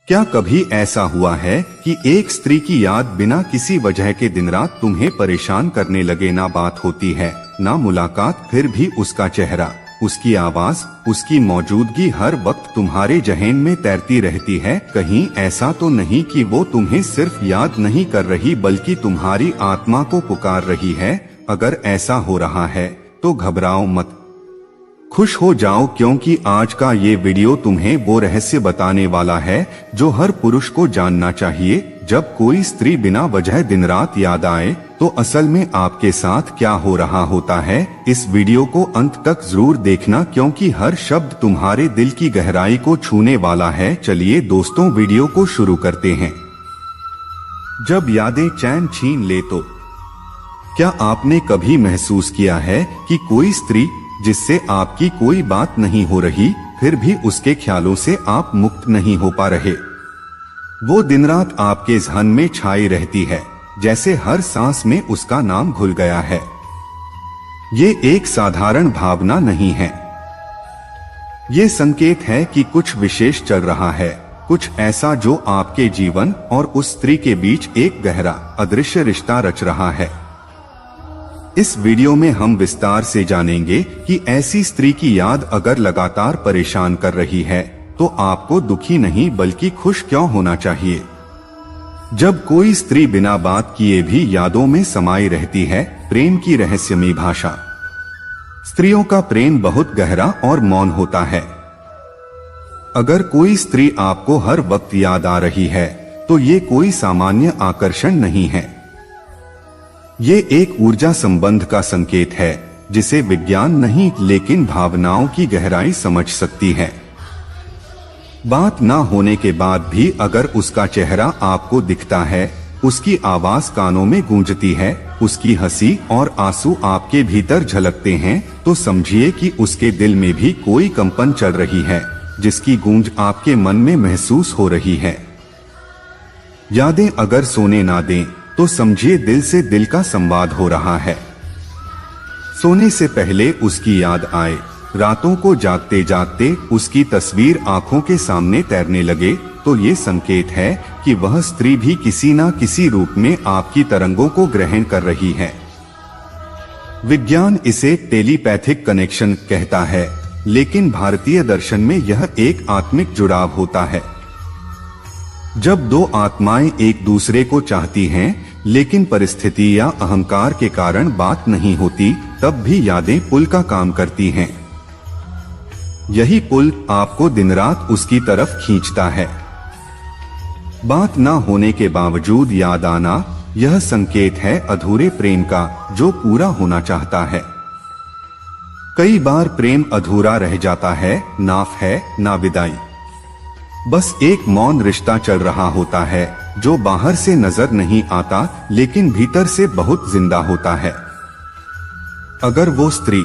क्या कभी ऐसा हुआ है कि एक स्त्री की याद बिना किसी वजह के दिन रात तुम्हें परेशान करने लगे? ना बात होती है, ना मुलाकात, फिर भी उसका चेहरा, उसकी आवाज, उसकी मौजूदगी हर वक्त तुम्हारे जहन में तैरती रहती है। कहीं ऐसा तो नहीं कि वो तुम्हें सिर्फ याद नहीं कर रही बल्कि तुम्हारी आत्मा को पुकार रही है? अगर ऐसा हो रहा है तो घबराओ मत, खुश हो जाओ, क्योंकि आज का ये वीडियो तुम्हें वो रहस्य बताने वाला है जो हर पुरुष को जानना चाहिए। जब कोई स्त्री बिना वजह दिन रात याद आए तो असल में आपके साथ क्या हो रहा होता है। इस वीडियो को अंत तक जरूर देखना, क्योंकि हर शब्द तुम्हारे दिल की गहराई को छूने वाला है। चलिए दोस्तों, वीडियो को शुरू करते हैं। जब यादें चैन छीन ले तो क्या आपने कभी महसूस किया है कि कोई स्त्री जिससे आपकी कोई बात नहीं हो रही, फिर भी उसके ख्यालों से आप मुक्त नहीं हो पा रहे? वो दिन रात आपके ज़हन में छाई रहती है, जैसे हर सांस में उसका नाम घुल गया है। ये एक साधारण भावना नहीं है, ये संकेत है कि कुछ विशेष चल रहा है, कुछ ऐसा जो आपके जीवन और उस स्त्री के बीच एक गहरा अदृश्य रिश्ता रच रहा है। इस वीडियो में हम विस्तार से जानेंगे कि ऐसी स्त्री की याद अगर लगातार परेशान कर रही है तो आपको दुखी नहीं बल्कि खुश क्यों होना चाहिए। जब कोई स्त्री बिना बात किए भी यादों में समाई रहती है, प्रेम की रहस्यमयी भाषा। स्त्रियों का प्रेम बहुत गहरा और मौन होता है। अगर कोई स्त्री आपको हर वक्त याद आ रही है तो ये कोई सामान्य आकर्षण नहीं है, ये एक ऊर्जा संबंध का संकेत है जिसे विज्ञान नहीं लेकिन भावनाओं की गहराई समझ सकती है। बात ना होने के बाद भी अगर उसका चेहरा आपको दिखता है, उसकी आवाज कानों में गूंजती है, उसकी हंसी और आंसू आपके भीतर झलकते हैं, तो समझिए कि उसके दिल में भी कोई कंपन चल रही है, जिसकी गूंज आपके मन में महसूस हो रही है। यादें अगर सोने ना दें तो समझिए दिल से दिल का संवाद हो रहा है। सोने से पहले उसकी याद आए, रातों को जागते जागते उसकी तस्वीर आंखों के सामने तैरने लगे, तो ये संकेत है कि वह स्त्री भी किसी ना किसी रूप में आपकी तरंगों को ग्रहण कर रही है। विज्ञान इसे टेलीपैथिक कनेक्शन कहता है, लेकिन भारतीय दर्शन में यह एक आत्मिक जुड़ाव होता है। जब दो आत्माएं एक दूसरे को चाहती हैं, लेकिन परिस्थिति या अहंकार के कारण बात नहीं होती, तब भी यादें पुल का काम करती हैं। यही पुल आपको दिन रात उसकी तरफ खींचता है। बात ना होने के बावजूद याद आना, यह संकेत है अधूरे प्रेम का जो पूरा होना चाहता है। कई बार प्रेम अधूरा रह जाता है, नाफ है ना विदाई, बस एक मौन रिश्ता चल रहा होता है जो बाहर से नजर नहीं आता लेकिन भीतर से बहुत जिंदा होता है। अगर वो स्त्री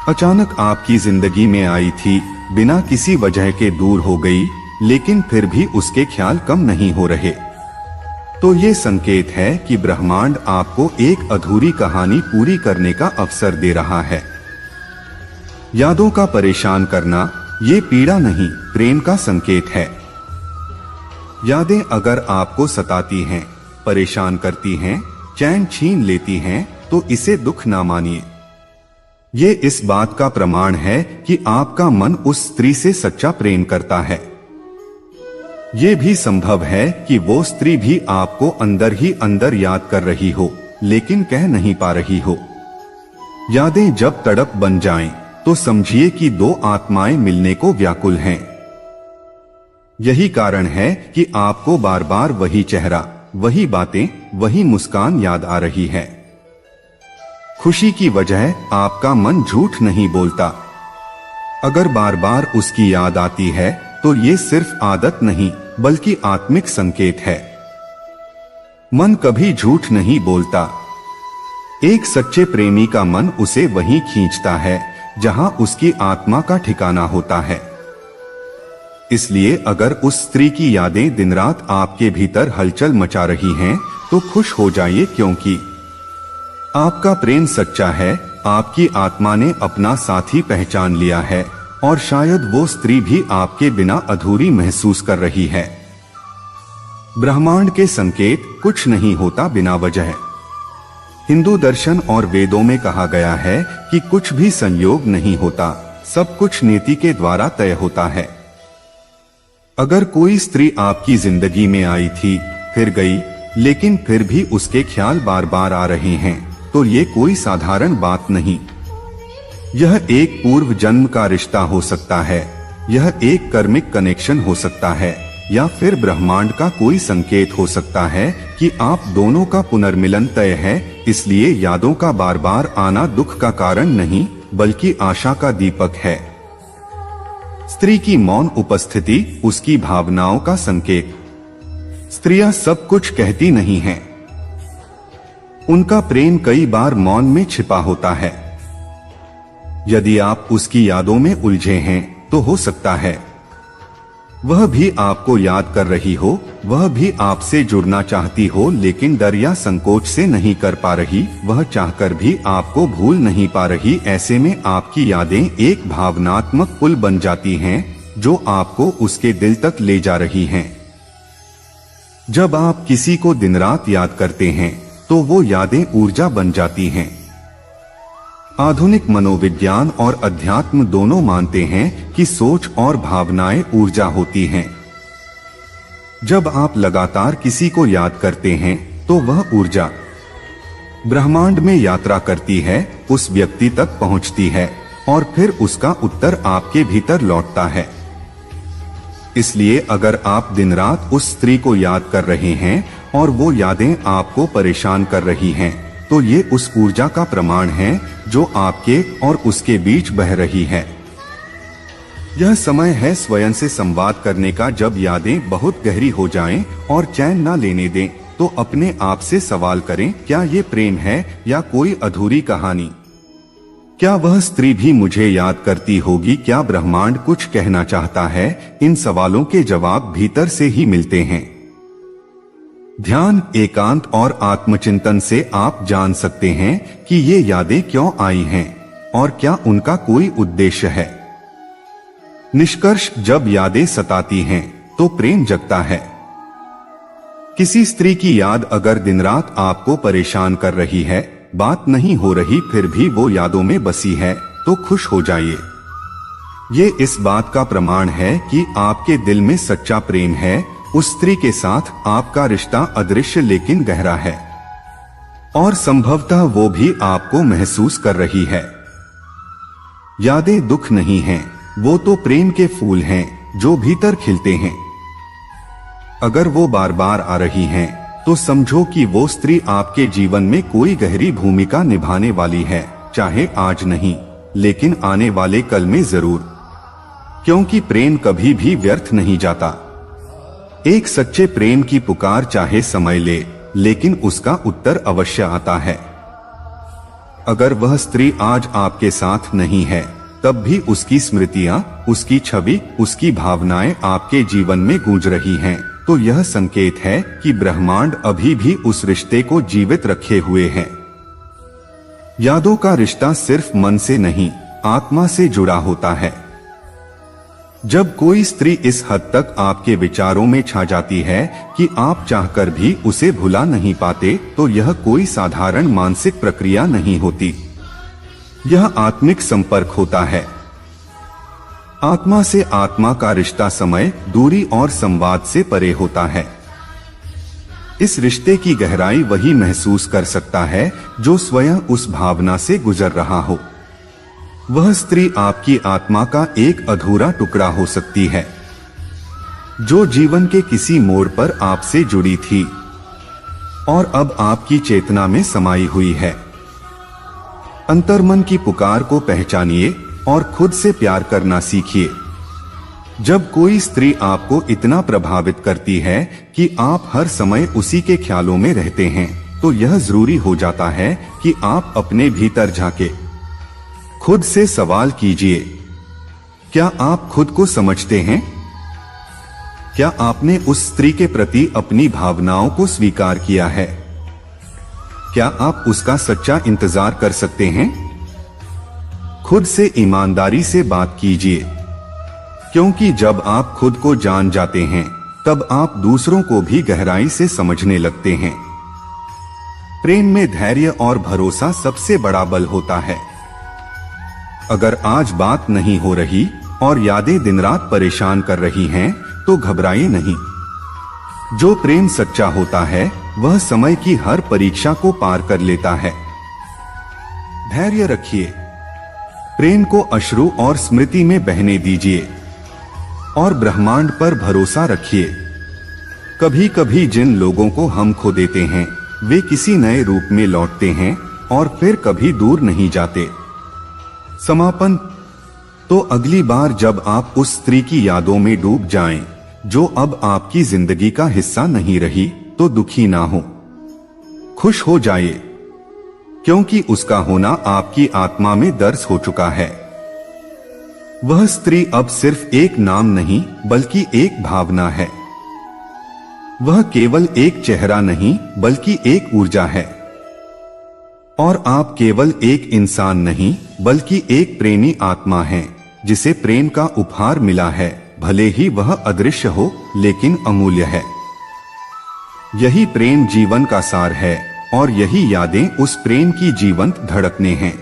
अचानक आपकी जिंदगी में आई थी, बिना किसी वजह के दूर हो गई, लेकिन फिर भी उसके ख्याल कम नहीं हो रहे, तो ये संकेत है कि ब्रह्मांड आपको एक अधूरी कहानी पूरी करने का अवसर दे रहा है। यादों का परेशान करना ये पीड़ा नहीं, प्रेम का संकेत है। यादें अगर आपको सताती हैं, परेशान करती हैं, चैन छीन लेती हैं, तो इसे दुख ना मानिए। ये इस बात का प्रमाण है कि आपका मन उस स्त्री से सच्चा प्रेम करता है। ये भी संभव है कि वो स्त्री भी आपको अंदर ही अंदर याद कर रही हो, लेकिन कह नहीं पा रही हो। यादें जब तड़प बन जाएं, तो समझिए कि दो आत्माएं मिलने को व्याकुल हैं। यही कारण है कि आपको बार बार वही चेहरा, वही बातें, वही मुस्कान याद आ रही है। खुशी की वजह आपका मन झूठ नहीं बोलता। अगर बार बार उसकी याद आती है तो ये सिर्फ आदत नहीं बल्कि आत्मिक संकेत है। मन कभी झूठ नहीं बोलता। एक सच्चे प्रेमी का मन उसे वहीं खींचता है जहां उसकी आत्मा का ठिकाना होता है। इसलिए अगर उस स्त्री की यादें दिन रात आपके भीतर हलचल मचा रही हैं, तो खुश हो जाइए, क्योंकि आपका प्रेम सच्चा है, आपकी आत्मा ने अपना साथी पहचान लिया है और शायद वो स्त्री भी आपके बिना अधूरी महसूस कर रही है। ब्रह्मांड के संकेत कुछ नहीं होता बिना वजह। हिंदू दर्शन और वेदों में कहा गया है कि कुछ भी संयोग नहीं होता, सब कुछ नीति के द्वारा तय होता है। अगर कोई स्त्री आपकी जिंदगी में आई थी, फिर गई, लेकिन फिर भी उसके ख्याल बार बार आ रहे हैं, तो ये कोई साधारण बात नहीं। यह एक पूर्व जन्म का रिश्ता हो सकता है, यह एक कर्मिक कनेक्शन हो सकता है, या फिर ब्रह्मांड का कोई संकेत हो सकता है कि आप दोनों का पुनर्मिलन तय है। इसलिए यादों का बार बार आना दुख का कारण नहीं, बल्कि आशा का दीपक है। स्त्री की मौन उपस्थिति उसकी भावनाओं का संकेत। स्त्रियां सब कुछ कहती नहीं हैं। उनका प्रेम कई बार मौन में छिपा होता है। यदि आप उसकी यादों में उलझे हैं, तो हो सकता है वह भी आपको याद कर रही हो, वह भी आपसे जुड़ना चाहती हो, लेकिन डर या संकोच से नहीं कर पा रही, वह चाहकर भी आपको भूल नहीं पा रही। ऐसे में आपकी यादें एक भावनात्मक पुल बन जाती हैं, जो आपको उसके दिल तक ले जा रही हैं। जब आप किसी को दिन रात याद करते हैं, तो वो यादें ऊर्जा बन जाती हैं। आधुनिक मनोविज्ञान और अध्यात्म दोनों मानते हैं कि सोच और भावनाएं ऊर्जा होती हैं। जब आप लगातार किसी को याद करते हैं, तो वह ऊर्जा ब्रह्मांड में यात्रा करती है, उस व्यक्ति तक पहुंचती है, और फिर उसका उत्तर आपके भीतर लौटता है। इसलिए अगर आप दिन रात उस स्त्री को याद कर रहे हैं और वो यादें आपको परेशान कर रही हैं, तो ये उस ऊर्जा का प्रमाण है जो आपके और उसके बीच बह रही है। यह समय है स्वयं से संवाद करने का। जब यादें बहुत गहरी हो जाएं और चैन न लेने दें, तो अपने आप से सवाल करें, क्या ये प्रेम है या कोई अधूरी कहानी? क्या वह स्त्री भी मुझे याद करती होगी? क्या ब्रह्मांड कुछ कहना चाहता है? इन सवालों के जवाब भीतर से ही मिलते हैं। ध्यान, एकांत और आत्मचिंतन से आप जान सकते हैं कि ये यादें क्यों आई हैं और क्या उनका कोई उद्देश्य है। निष्कर्ष, जब यादें सताती हैं, तो प्रेम जगता है। किसी स्त्री की याद अगर दिन रात आपको परेशान कर रही है, बात नहीं हो रही, फिर भी वो यादों में बसी है, तो खुश हो जाइए। ये इस बात का प्रमाण है कि आपके दिल में सच्चा प्रेम है। उस स्त्री के साथ आपका रिश्ता अदृश्य लेकिन गहरा है, और संभवतः वो भी आपको महसूस कर रही है। यादें दुख नहीं हैं, वो तो प्रेम के फूल हैं जो भीतर खिलते हैं। अगर वो बार बार आ रही हैं, तो समझो कि वो स्त्री आपके जीवन में कोई गहरी भूमिका निभाने वाली है, चाहे आज नहीं, लेकिन आने वाले कल में जरूर। क्योंकि प्रेम कभी भी व्यर्थ नहीं जाता। एक सच्चे प्रेम की पुकार चाहे समय ले, लेकिन उसका उत्तर अवश्य आता है। अगर वह स्त्री आज आपके साथ नहीं है, तब भी उसकी स्मृतियां, उसकी छवि, उसकी भावनाएं आपके जीवन में गूंज रही हैं, तो यह संकेत है कि ब्रह्मांड अभी भी उस रिश्ते को जीवित रखे हुए है। यादों का रिश्ता सिर्फ मन से नहीं, आत्मा से जुड़ा होता है। जब कोई स्त्री इस हद तक आपके विचारों में छा जाती है कि आप चाहकर भी उसे भुला नहीं पाते, तो यह कोई साधारण मानसिक प्रक्रिया नहीं होती। यह आत्मिक संपर्क होता है। आत्मा से आत्मा का रिश्ता समय, दूरी और संवाद से परे होता है। इस रिश्ते की गहराई वही महसूस कर सकता है जो स्वयं उस भावना से गुजर रहा हो। वह स्त्री आपकी आत्मा का एक अधूरा टुकड़ा हो सकती है, जो जीवन के किसी मोड़ पर आपसे जुड़ी थी और अब आपकी चेतना में समाई हुई है। अंतर्मन की पुकार को पहचानिए और खुद से प्यार करना सीखिए। जब कोई स्त्री आपको इतना प्रभावित करती है कि आप हर समय उसी के ख्यालों में रहते हैं, तो यह जरूरी हो जाता है कि आप अपने भीतर झांके। खुद से सवाल कीजिए, क्या आप खुद को समझते हैं? क्या आपने उस स्त्री के प्रति अपनी भावनाओं को स्वीकार किया है? क्या आप उसका सच्चा इंतजार कर सकते हैं? खुद से ईमानदारी से बात कीजिए, क्योंकि जब आप खुद को जान जाते हैं तब आप दूसरों को भी गहराई से समझने लगते हैं। प्रेम में धैर्य और भरोसा सबसे बड़ा बल होता है। अगर आज बात नहीं हो रही और यादें दिन रात परेशान कर रही हैं, तो घबराइए नहीं। जो प्रेम सच्चा होता है वह समय की हर परीक्षा को पार कर लेता है। धैर्य रखिए, प्रेम को अश्रु और स्मृति में बहने दीजिए और ब्रह्मांड पर भरोसा रखिए। कभी कभी जिन लोगों को हम खो देते हैं वे किसी नए रूप में लौटते हैं और फिर कभी दूर नहीं जाते। समापन। तो अगली बार जब आप उस स्त्री की यादों में डूब जाएं, जो अब आपकी जिंदगी का हिस्सा नहीं रही, तो दुखी ना हो, खुश हो जाइए, क्योंकि उसका होना आपकी आत्मा में दर्ज हो चुका है। वह स्त्री अब सिर्फ एक नाम नहीं बल्कि एक भावना है। वह केवल एक चेहरा नहीं बल्कि एक ऊर्जा है। और आप केवल एक इंसान नहीं बल्कि एक प्रेमी आत्मा हैं, जिसे प्रेम का उपहार मिला है, भले ही वह अदृश्य हो लेकिन अमूल्य है। यही प्रेम जीवन का सार है और यही यादें उस प्रेम की जीवंत धड़कनें हैं।